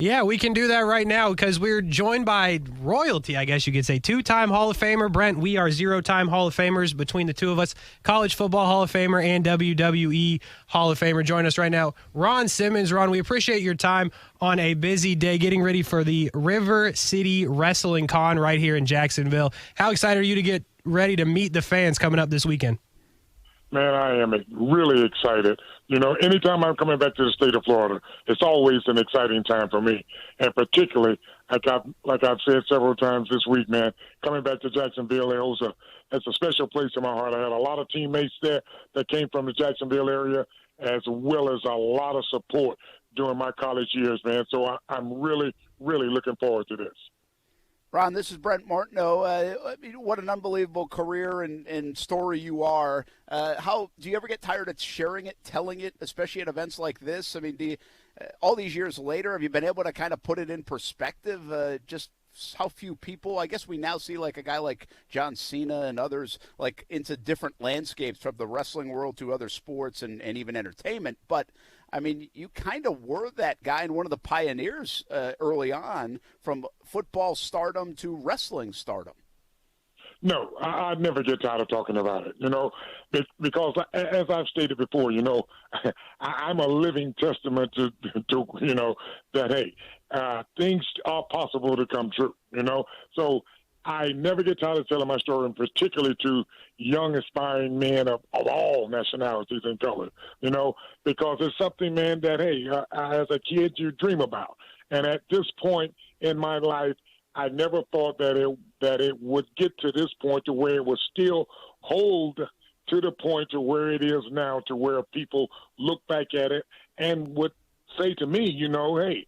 Yeah, we can do that right now because we're joined by royalty, I guess you could say. Two-time Hall of Famer, Brent. We are zero-time Hall of Famers between the two of us. College Football Hall of Famer and WWE Hall of Famer. Join us right now, Ron Simmons. Ron, we appreciate your time on a busy day getting ready for the River City Wrestling Con right here in Jacksonville. How excited are you to get ready to meet the fans coming up this weekend? Man, I am really excited. You know, anytime I'm coming back to the state of Florida, it's always an exciting time for me. And particularly, like I've said several times this week, man, coming back to Jacksonville, it's a special place in my heart. I had a lot of teammates there that came from the Jacksonville area, as well as a lot of support during my college years, man. So I'm really, really looking forward to this. Ron, this is Brent Martineau. What an unbelievable career and story you are. How do you ever get tired of sharing it, telling it, especially at events like this? I mean, all these years later, have you been able to kind of put it in perspective? Just how few people, I guess we now see like a guy like John Cena and others like into different landscapes from the wrestling world to other sports and even entertainment. But I mean, you kind of were that guy and one of the pioneers early on from football stardom to wrestling stardom. No, I'd never get tired of talking about it, you know, because as I've stated before, you know, I'm a living testament to you know, that, hey, things are possible to come true, you know. So I never get tired of telling my story, and particularly to young, aspiring men of all nationalities and colors, you know, because it's something, man, that, hey, as a kid you dream about. And at this point in my life, I never thought that it would get to this point to where it would still hold to the point to where it is now, to where people look back at it and would say to me, you know, hey,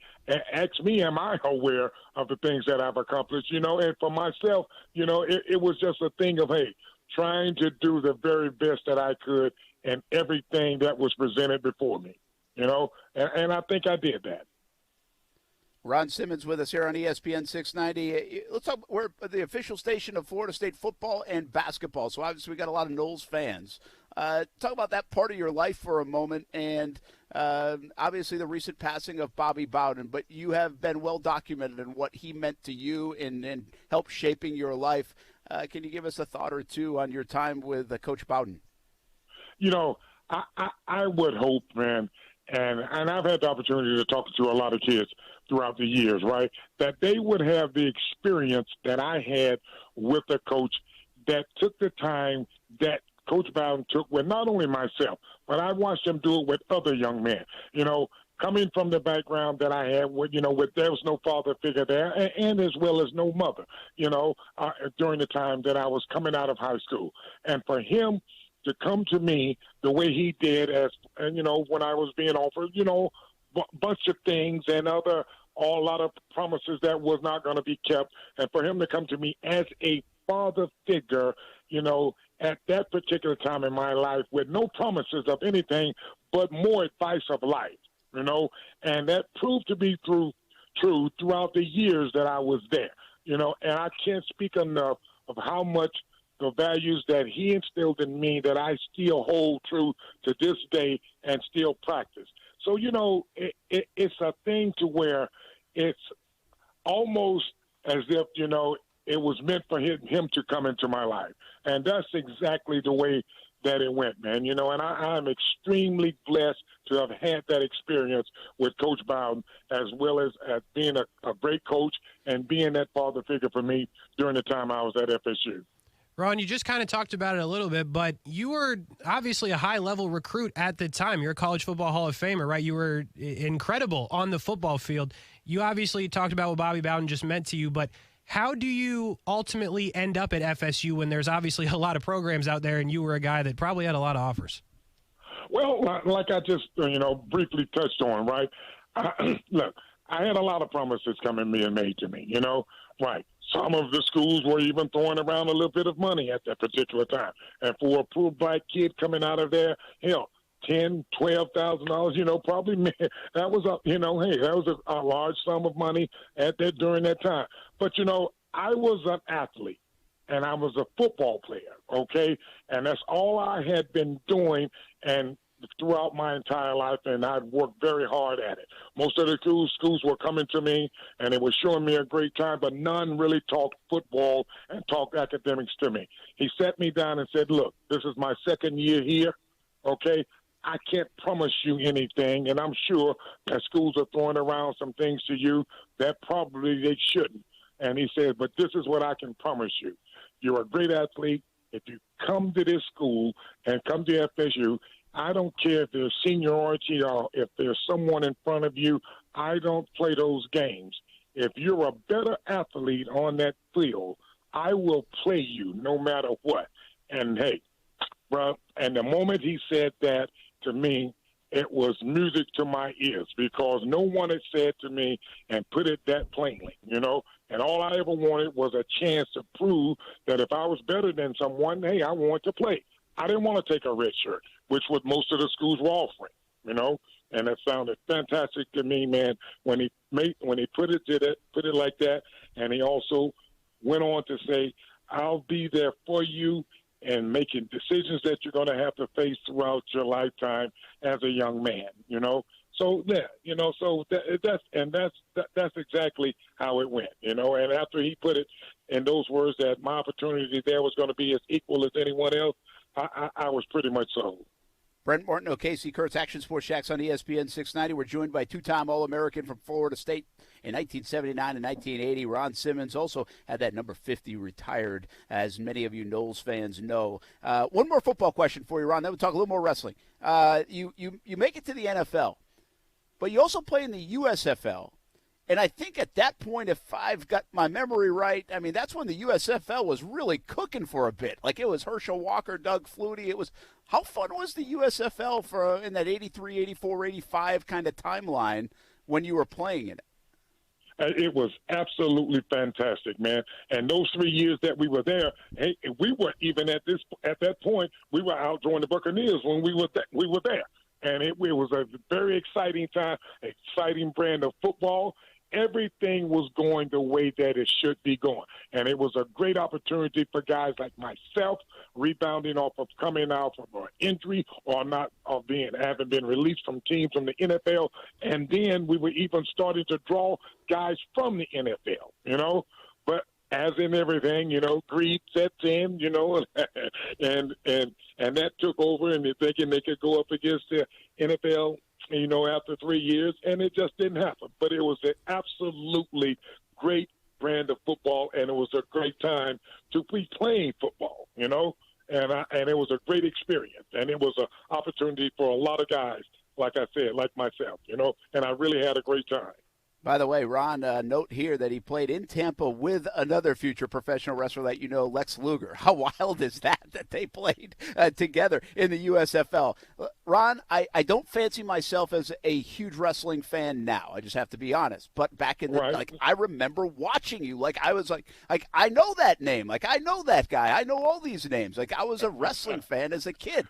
ask me, am I aware of the things that I've accomplished, you know? And for myself, you know, it was just a thing of, hey, trying to do the very best that I could in everything that was presented before me, you know? And I think I did that. Ron Simmons with us here on ESPN 690. Let's talk. We're the official station of Florida State football and basketball, so obviously we got a lot of Noles fans. Talk about that part of your life for a moment, and obviously the recent passing of Bobby Bowden. But you have been well documented in what he meant to you and helped shaping your life. Can you give us a thought or two on your time with Coach Bowden? You know, I would hope, man, and I've had the opportunity to talk to a lot of kids throughout the years, right, that they would have the experience that I had with a coach that took the time that Coach Bowden took with not only myself, but I watched him do it with other young men. You know, coming from the background that I had, with, you know, with there was no father figure there, and as well as no mother, you know, during the time that I was coming out of high school. And for him to come to me the way he did, and you know, when I was being offered, you know, bunch of things and a lot of promises that was not going to be kept, and for him to come to me as a father figure, you know, at that particular time in my life with no promises of anything but more advice of life, you know, and that proved to be true throughout the years that I was there, you know, and I can't speak enough of how much the values that he instilled in me that I still hold true to this day and still practice. So, you know, it's a thing to where it's almost as if, you know, it was meant for him to come into my life. And that's exactly the way that it went, man. You know, and I'm extremely blessed to have had that experience with Coach Bowden, as well as being a great coach and being that father figure for me during the time I was at FSU. Ron, you just kind of talked about it a little bit, but you were obviously a high-level recruit at the time. You're a College Football Hall of Famer, right? You were incredible on the football field. You obviously talked about what Bobby Bowden just meant to you, but how do you ultimately end up at FSU when there's obviously a lot of programs out there and you were a guy that probably had a lot of offers? Well, like I just, you know, briefly touched on, right? Look, I had a lot of promises coming being made to me, you know, right? Some of the schools were even throwing around a little bit of money at that particular time. And for a poor black kid coming out of there, hell, $10,000, $12,000, you know, probably that was you know, hey, that was a large sum of money at that during that time. But, you know, I was an athlete and I was a football player, okay? And that's all I had been doing. And throughout my entire life, and I've worked very hard at it. Most of the schools were coming to me, and it was showing me a great time, but none really talked football and talked academics to me. He sat me down and said, look, this is my second year here, okay? I can't promise you anything, and I'm sure that schools are throwing around some things to you that probably they shouldn't. And he said, but this is what I can promise you. You're a great athlete. If you come to this school and come to FSU, I don't care if there's seniority or if there's someone in front of you. I don't play those games. If you're a better athlete on that field, I will play you no matter what. And, hey, bro, and the moment he said that to me, it was music to my ears because no one had said to me and put it that plainly, you know. And all I ever wanted was a chance to prove that if I was better than someone, hey, I wanted to play. I didn't want to take a red shirt, which what most of the schools were offering, you know. And it sounded fantastic to me, man, when he put it like that. And he also went on to say, I'll be there for you and making decisions that you're going to have to face throughout your lifetime as a young man, you know. So yeah, you know, so that's exactly how it went, you know. And after he put it in those words that my opportunity there was going to be as equal as anyone else, I was pretty much sold. Brent, Martineau, Kasey, Kuhrts, Action Sports Shacks on ESPN690. We're joined by two-time All-American from Florida State in 1979 and 1980. Ron Simmons also had that number 50 retired, as many of you Knowles fans know. One more football question for you, Ron. Then we'll talk a little more wrestling. You make it to the NFL, but you also play in the USFL. And I think at that point, if I've got my memory right, I mean, that's when the USFL was really cooking for a bit. Like, it was Herschel Walker, Doug Flutie. It was, how fun was the USFL for in that 83, 84, 85 kind of timeline when you were playing in it? It was absolutely fantastic, man. And those 3 years that we were there, hey, we were even at that point, we were out joining the Buccaneers when we were there. And it was a very exciting time, exciting brand of football. Everything was going the way that it should be going. And it was a great opportunity for guys like myself, rebounding off of coming out from an injury or having been released from teams from the NFL. And then we were even starting to draw guys from the NFL, you know. But as in everything, you know, greed sets in, you know, and that took over, and they're thinking they could go up against the NFL, you know, after 3 years, and it just didn't happen. But it was an absolutely great brand of football, and it was a great time to be playing football, you know, and it was a great experience, and it was an opportunity for a lot of guys, like I said, like myself, you know, and I really had a great time. By the way, Ron, note here that he played in Tampa with another future professional wrestler that you know, Lex Luger. How wild is that they played together in the USFL? Ron, I don't fancy myself as a huge wrestling fan now. I just have to be honest. But back in the like, I remember watching you. Like, I was like I know that name. Like, I know that guy. I know all these names. Like, I was a wrestling fan as a kid.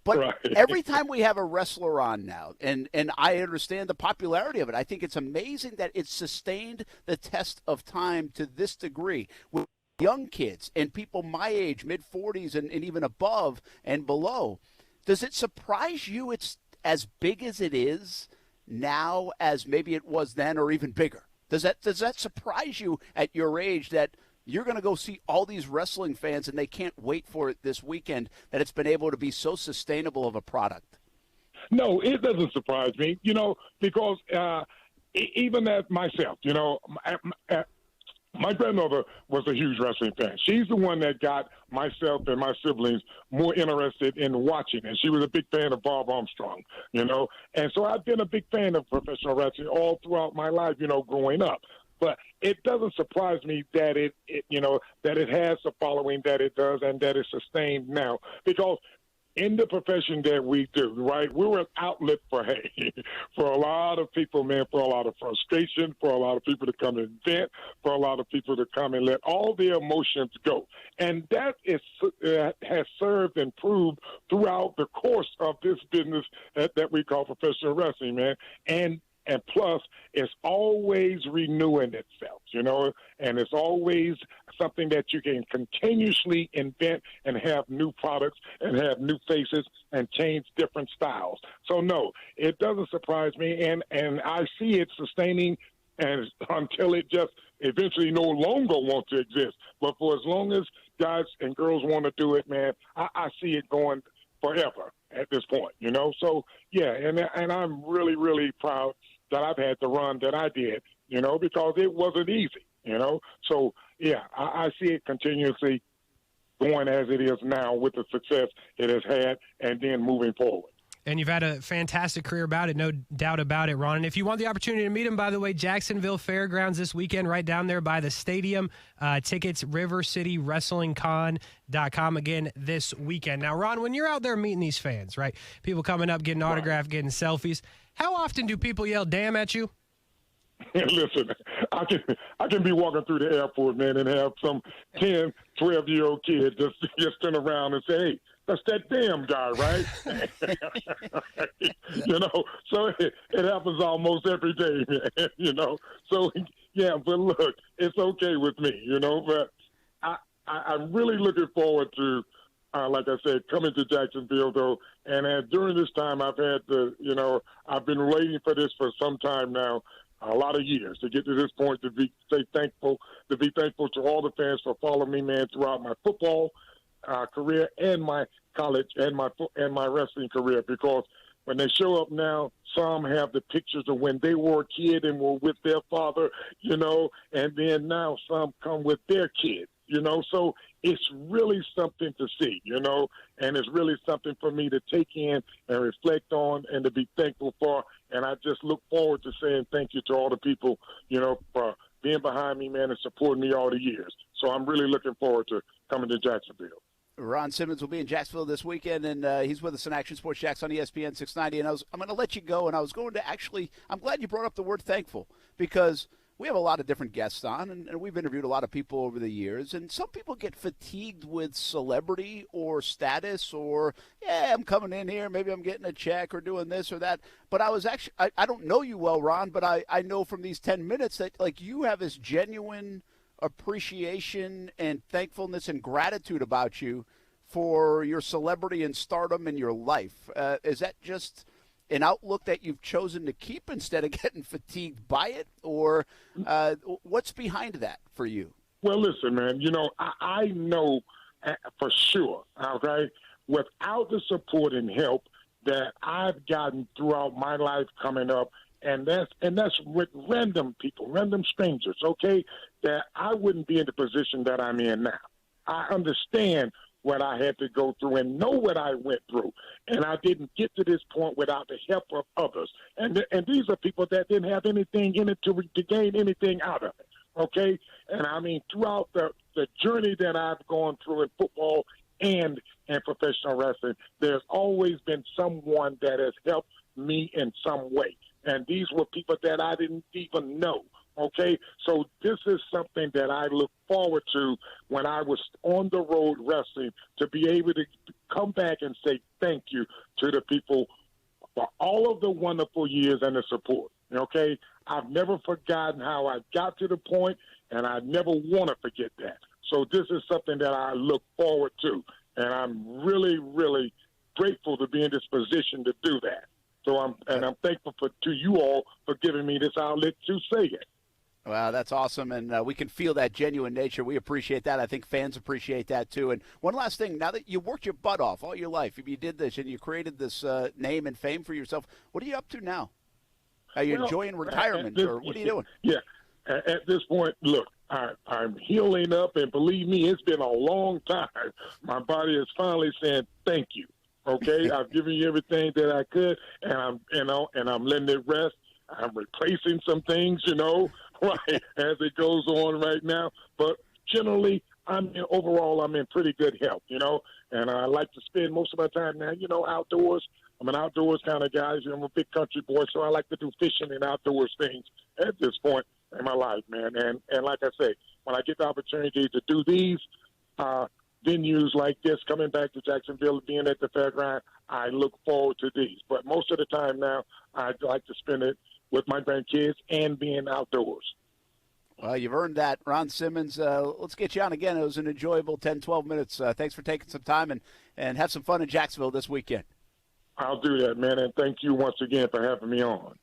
But every time we have a wrestler on now, and I understand the popularity of it, I think it's amazing that it's sustained the test of time to this degree with young kids and people my age, mid-40s and even above and below. Does it surprise you it's as big as it is now as maybe it was then, or even bigger? Does that surprise you at your age that you're going to go see all these wrestling fans and they can't wait for it this weekend, that it's been able to be so sustainable of a product? No, it doesn't surprise me, you know, because even as myself, you know, my grandmother was a huge wrestling fan. She's the one that got myself and my siblings more interested in watching, and she was a big fan of Bob Armstrong, you know. And so I've been a big fan of professional wrestling all throughout my life, you know, growing up. But it doesn't surprise me that it you know, that it has the following that it does and that it's sustained now. Because in the profession that we do, right, we're an outlet for, hey, for a lot of people, man, for a lot of frustration, for a lot of people to come and vent, for a lot of people to come and let all their emotions go. And that has served and proved throughout the course of this business that we call professional wrestling, man. And And plus, it's always renewing itself, and it's always something that you can continuously invent and have new products and have new faces and change different styles. So, no, it doesn't surprise me, and I see it sustaining and until it just eventually no longer wants to exist. But for as long as guys and girls want to do it, man, I see it going forever at this point, So, yeah, and I'm really, really proud that I've had the run that I did, because it wasn't easy, So, yeah, I see it continuously going as it is now with the success it has had and then moving forward. And you've had a fantastic career about it, no doubt about it, Ron. And if you want the opportunity to meet him, by the way, Jacksonville Fairgrounds this weekend, right down there by the stadium. Tickets, rivercitywrestlingcon.com again this weekend. Now, Ron, when you're out there meeting these fans, right, people coming up, getting autographs, getting selfies, how often do people yell damn at you? Listen, I can be walking through the airport, man, and have some 10, 12-year-old kid just turn around and say, hey, that's that damn guy, right? So it happens almost every day, man, So, yeah, but look, it's okay with me, but I'm really looking forward to, like I said, coming to Jacksonville, though. And during this time, I've had I've been waiting for this for some time now, a lot of years, to get to this point, to be thankful to all the fans for following me, man, throughout my football career and my college and my wrestling career, because when they show up now, some have the pictures of when they were a kid and were with their father, and then now some come with their kids, so it's really something to see, and it's really something for me to take in and reflect on and to be thankful for. And I just look forward to saying thank you to all the people, for being behind me, man, and supporting me all the years. So I'm really looking forward to coming to Jacksonville. Ron Simmons will be in Jacksonville this weekend, and he's with us in Action Sports Jacks on ESPN690. And I'm going to let you go, and I was going to I'm glad you brought up the word thankful, because we have a lot of different guests on, and we've interviewed a lot of people over the years, and some people get fatigued with celebrity or status or, yeah, I'm coming in here, maybe I'm getting a check or doing this or that. But I don't know you well, Ron, but I know from these 10 minutes that, like, you have this genuine appreciation and thankfulness and gratitude about you for your celebrity and stardom in your life. Is that just an outlook that you've chosen to keep instead of getting fatigued by it, or what's behind that for you? Well, listen, man, I know for sure, okay, without the support and help that I've gotten throughout my life coming up, and that's with random people, random strangers, okay, that I wouldn't be in the position that I'm in now. I understand what I had to go through and know what I went through. And I didn't get to this point without the help of others. And these are people that didn't have anything in it to gain anything out of it, okay? And, I mean, throughout the journey that I've gone through in football and in professional wrestling, there's always been someone that has helped me in some way. And these were people that I didn't even know. Okay, so this is something that I look forward to when I was on the road wrestling, to be able to come back and say thank you to the people for all of the wonderful years and the support. Okay, I've never forgotten how I got to the point, and I never want to forget that. So this is something that I look forward to, and I'm really, really grateful to be in this position to do that. So I'm thankful to you all for giving me this outlet to say it. Well, that's awesome, and we can feel that genuine nature. We appreciate that. I think fans appreciate that, too. And one last thing, now that you worked your butt off all your life, if you did this and you created this name and fame for yourself, what are you up to now? Are you enjoying retirement, or what are you doing? Yeah, at this point, look, I'm healing up, and believe me, it's been a long time. My body is finally saying thank you, okay? I've given you everything that I could, and I'm letting it rest. I'm replacing some things, right, as it goes on right now. But generally, overall, I'm in pretty good health, and I like to spend most of my time now, outdoors. I'm an outdoors kind of guy. I'm a big country boy, so I like to do fishing and outdoors things at this point in my life, man. And like I say, when I get the opportunity to do these venues like this, coming back to Jacksonville, being at the fairground, I look forward to these. But most of the time now, I like to spend it with my grandkids and being outdoors. Well, you've earned that. Ron Simmons, let's get you on again. It was an enjoyable 10, 12 minutes. Thanks for taking some time, and have some fun in Jacksonville this weekend. I'll do that, man, and thank you once again for having me on.